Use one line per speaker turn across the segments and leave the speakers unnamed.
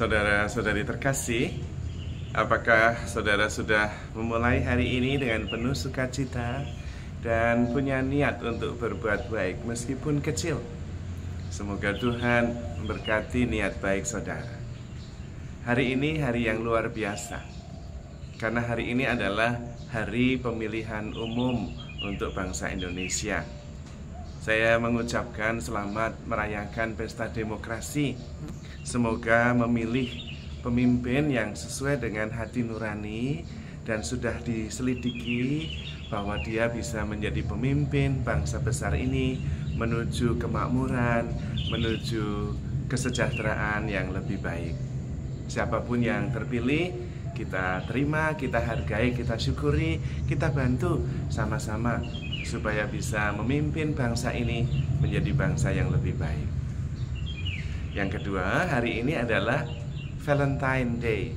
Saudara-saudari terkasih, apakah saudara sudah memulai hari ini dengan penuh sukacita dan punya niat untuk berbuat baik meskipun kecil? Semoga Tuhan memberkati niat baik saudara. Hari ini hari yang luar biasa, karena hari ini adalah hari pemilihan umum untuk bangsa Indonesia. Saya mengucapkan selamat merayakan pesta demokrasi. Semoga memilih pemimpin yang sesuai dengan hati nurani dan sudah diselidiki bahwa dia bisa menjadi pemimpin bangsa besar ini menuju kemakmuran, menuju kesejahteraan yang lebih baik. Siapapun yang terpilih, kita terima, kita hargai, kita syukuri, kita bantu sama-sama supaya bisa memimpin bangsa ini menjadi bangsa yang lebih baik. Yang kedua, hari ini adalah Valentine Day,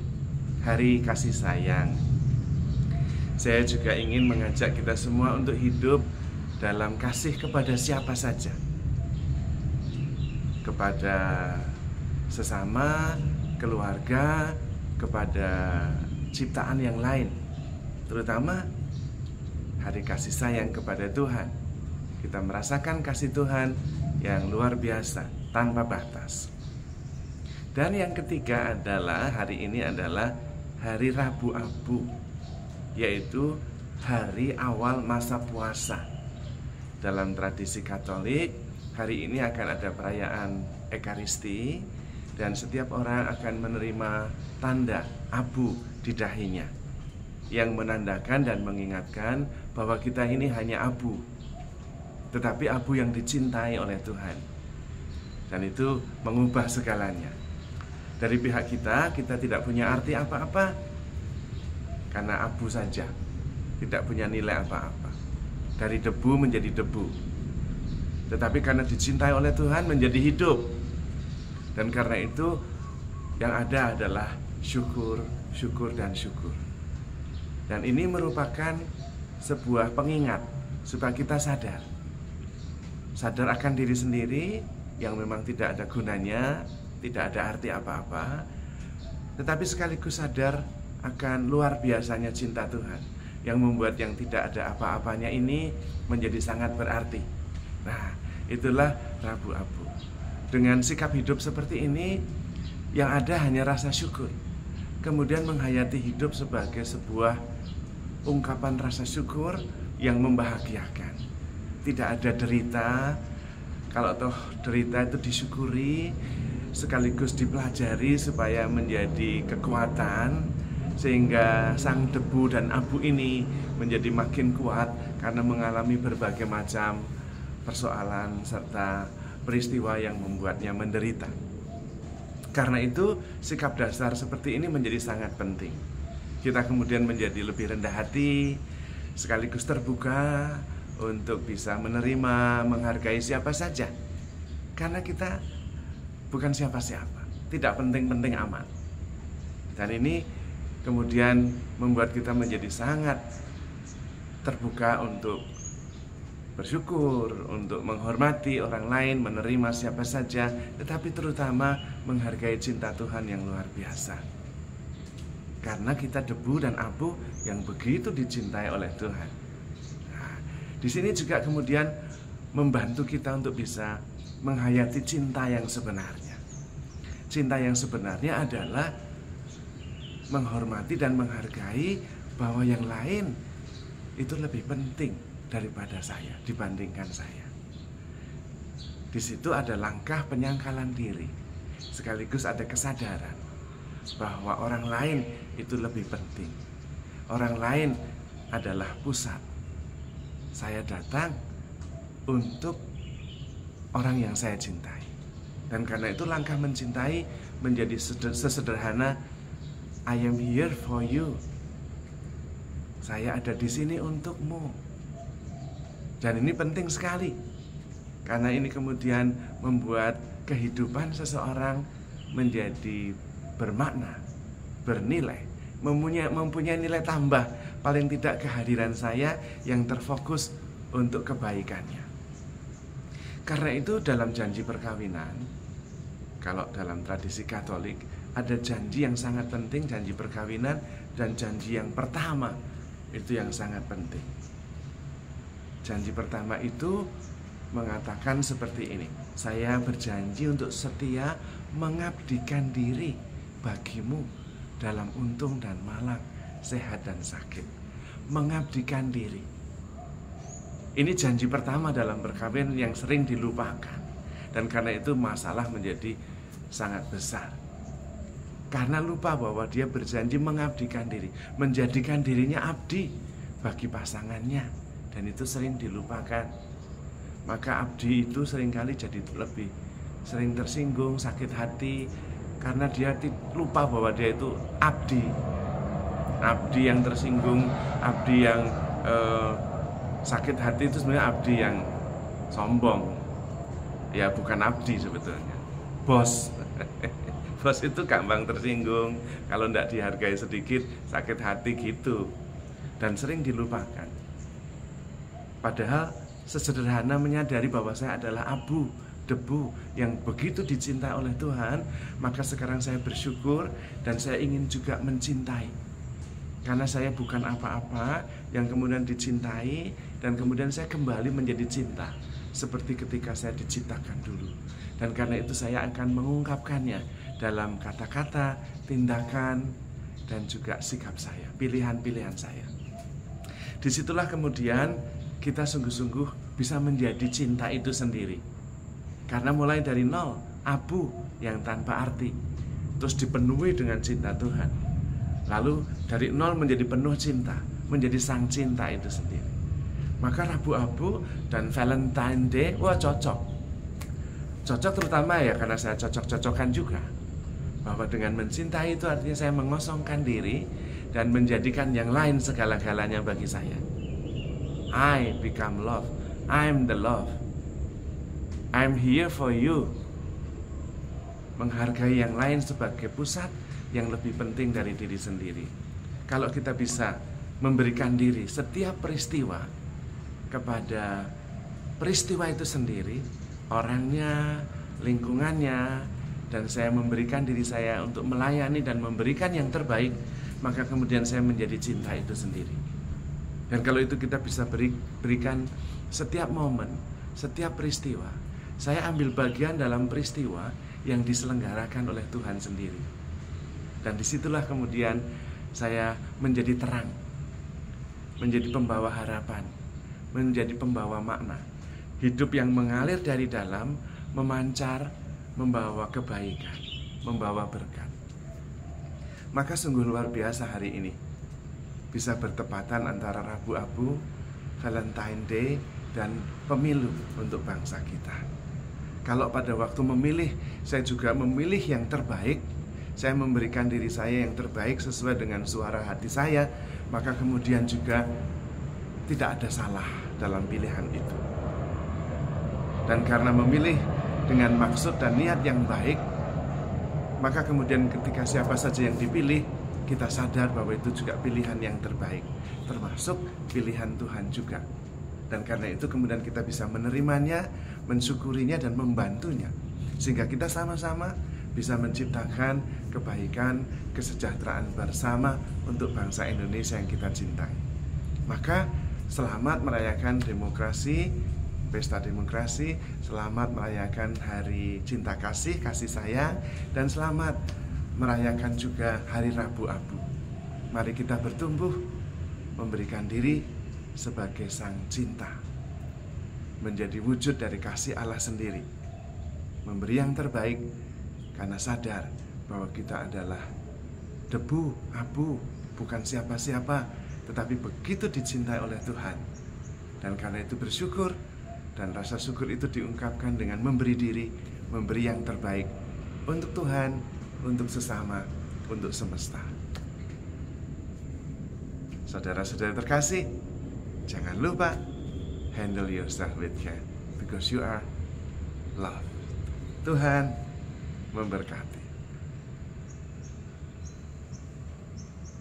hari kasih sayang. Saya juga ingin mengajak kita semua untuk hidup dalam kasih kepada siapa saja, kepada sesama, keluarga, kepada ciptaan yang lain, terutama hari kasih sayang kepada Tuhan. Kita merasakan kasih Tuhan yang luar biasa, tanpa batas. Dan yang ketiga adalah hari ini adalah hari Rabu Abu, yaitu hari awal masa puasa. Dalam tradisi Katolik, hari ini akan ada perayaan Ekaristi dan setiap orang akan menerima tanda abu di dahinya yang menandakan dan mengingatkan bahwa kita ini hanya abu, tetapi abu yang dicintai oleh Tuhan. Dan itu mengubah segalanya. Dari pihak kita tidak punya arti apa-apa, karena abu saja, tidak punya nilai apa-apa. Dari debu menjadi debu, tetapi karena dicintai oleh Tuhan menjadi hidup. Dan karena itu yang ada adalah syukur, syukur, dan syukur. Dan ini merupakan sebuah pengingat supaya kita sadar akan diri sendiri yang memang tidak ada gunanya, tidak ada arti apa-apa, tetapi sekaligus sadar akan luar biasanya cinta Tuhan yang membuat yang tidak ada apa-apanya ini menjadi sangat berarti. Nah, itulah Rabu Abu. Dengan sikap hidup seperti ini, yang ada hanya rasa syukur, kemudian menghayati hidup sebagai sebuah ungkapan rasa syukur yang membahagiakan. Tidak ada derita. Kalau toh derita itu disyukuri, sekaligus dipelajari supaya menjadi kekuatan, sehingga sang debu dan abu ini menjadi makin kuat karena mengalami berbagai macam persoalan serta peristiwa yang membuatnya menderita. Karena itu sikap dasar seperti ini menjadi sangat penting. Kita kemudian menjadi lebih rendah hati, sekaligus terbuka untuk bisa menerima, menghargai siapa saja. Karena kita bukan siapa-siapa, tidak penting-penting amat. Dan ini kemudian membuat kita menjadi sangat terbuka untuk bersyukur, untuk menghormati orang lain, menerima siapa saja, tetapi terutama menghargai cinta Tuhan yang luar biasa. Karena kita debu dan abu yang begitu dicintai oleh Tuhan. Di sini juga kemudian membantu kita untuk bisa menghayati cinta yang sebenarnya. Cinta yang sebenarnya adalah menghormati dan menghargai bahwa yang lain itu lebih penting daripada saya, dibandingkan saya. Di situ ada langkah penyangkalan diri, sekaligus ada kesadaran bahwa orang lain itu lebih penting. Orang lain adalah pusat. Saya datang untuk orang yang saya cintai. Dan karena itu langkah mencintai menjadi sesederhana, I am here for you. Saya ada di sini untukmu. Dan ini penting sekali, karena ini kemudian membuat kehidupan seseorang menjadi bermakna, bernilai, mempunyai nilai tambah. Paling tidak kehadiran saya yang terfokus untuk kebaikannya. Karena itu dalam janji perkawinan, kalau dalam tradisi Katolik ada janji yang sangat penting, janji perkawinan dan janji yang pertama itu yang sangat penting. Janji pertama itu mengatakan seperti ini, saya berjanji untuk setia mengabdikan diri bagimu dalam untung dan malang, sehat dan sakit. Mengabdikan diri. Ini janji pertama dalam perkawinan yang sering dilupakan. Dan karena itu masalah menjadi sangat besar. Karena lupa bahwa dia berjanji mengabdikan diri, menjadikan dirinya abdi bagi pasangannya, dan itu sering dilupakan. Maka abdi itu seringkali jadi lebih sering tersinggung, sakit hati, karena dia lupa bahwa dia itu abdi. Abdi yang tersinggung, abdi yang sakit hati itu sebenarnya abdi yang sombong. Ya bukan abdi sebetulnya, bos. Bos itu gampang tersinggung, kalau tidak dihargai sedikit sakit hati gitu, dan sering dilupakan. Padahal sesederhana menyadari bahwa saya adalah abu, debu yang begitu dicintai oleh Tuhan, maka sekarang saya bersyukur dan saya ingin juga mencintai. Karena saya bukan apa-apa yang kemudian dicintai, dan kemudian saya kembali menjadi cinta seperti ketika saya diciptakan dulu. Dan karena itu saya akan mengungkapkannya dalam kata-kata, tindakan, dan juga sikap saya, pilihan-pilihan saya. Disitulah kemudian kita sungguh-sungguh bisa menjadi cinta itu sendiri. Karena mulai dari nol, abu yang tanpa arti, terus dipenuhi dengan cinta Tuhan. Lalu dari nol menjadi penuh cinta, menjadi sang cinta itu sendiri. Maka Rabu-Abu dan Valentine Day, wah cocok. Cocok terutama ya karena saya cocok-cocokan juga. Bahwa dengan mencintai itu artinya saya mengosongkan diri dan menjadikan yang lain segala-galanya bagi saya. I become love. I'm the love. I'm here for you. Menghargai yang lain sebagai pusat yang lebih penting dari diri sendiri. Kalau kita bisa memberikan diri setiap peristiwa kepada peristiwa itu sendiri, orangnya, lingkungannya, dan saya memberikan diri saya untuk melayani dan memberikan yang terbaik, maka kemudian saya menjadi cinta itu sendiri. Dan kalau itu kita bisa berikan setiap momen, setiap peristiwa, saya ambil bagian dalam peristiwa yang diselenggarakan oleh Tuhan sendiri. Dan disitulah kemudian saya menjadi terang, menjadi pembawa harapan, menjadi pembawa makna. Hidup yang mengalir dari dalam, memancar, membawa kebaikan, membawa berkat. Maka sungguh luar biasa hari ini bisa bertepatan antara Rabu-Abu, Valentine Day, dan pemilu untuk bangsa kita. Kalau pada waktu memilih, saya juga memilih yang terbaik, saya memberikan diri saya yang terbaik sesuai dengan suara hati saya, maka kemudian juga tidak ada salah dalam pilihan itu. Dan karena memilih dengan maksud dan niat yang baik, maka kemudian ketika siapa saja yang dipilih, kita sadar bahwa itu juga pilihan yang terbaik, termasuk pilihan Tuhan juga. Dan karena itu kemudian kita bisa menerimanya, mensyukurinya, dan membantunya, sehingga kita sama-sama bisa menciptakan kebaikan, kesejahteraan bersama untuk bangsa Indonesia yang kita cintai. Maka selamat merayakan demokrasi, Pesta Demokrasi, selamat merayakan Hari Cinta Kasih, Kasih Sayang, dan selamat merayakan juga Hari Rabu-Abu. Mari kita bertumbuh, memberikan diri sebagai sang cinta, menjadi wujud dari kasih Allah sendiri, memberi yang terbaik karena sadar bahwa kita adalah debu, abu, bukan siapa-siapa, tetapi begitu dicintai oleh Tuhan. Dan karena itu bersyukur, dan rasa syukur itu diungkapkan dengan memberi diri, memberi yang terbaik untuk Tuhan, untuk sesama, untuk semesta. Saudara-saudara terkasih, jangan lupa handle yourself with care, because you are loved. Tuhan memberkati.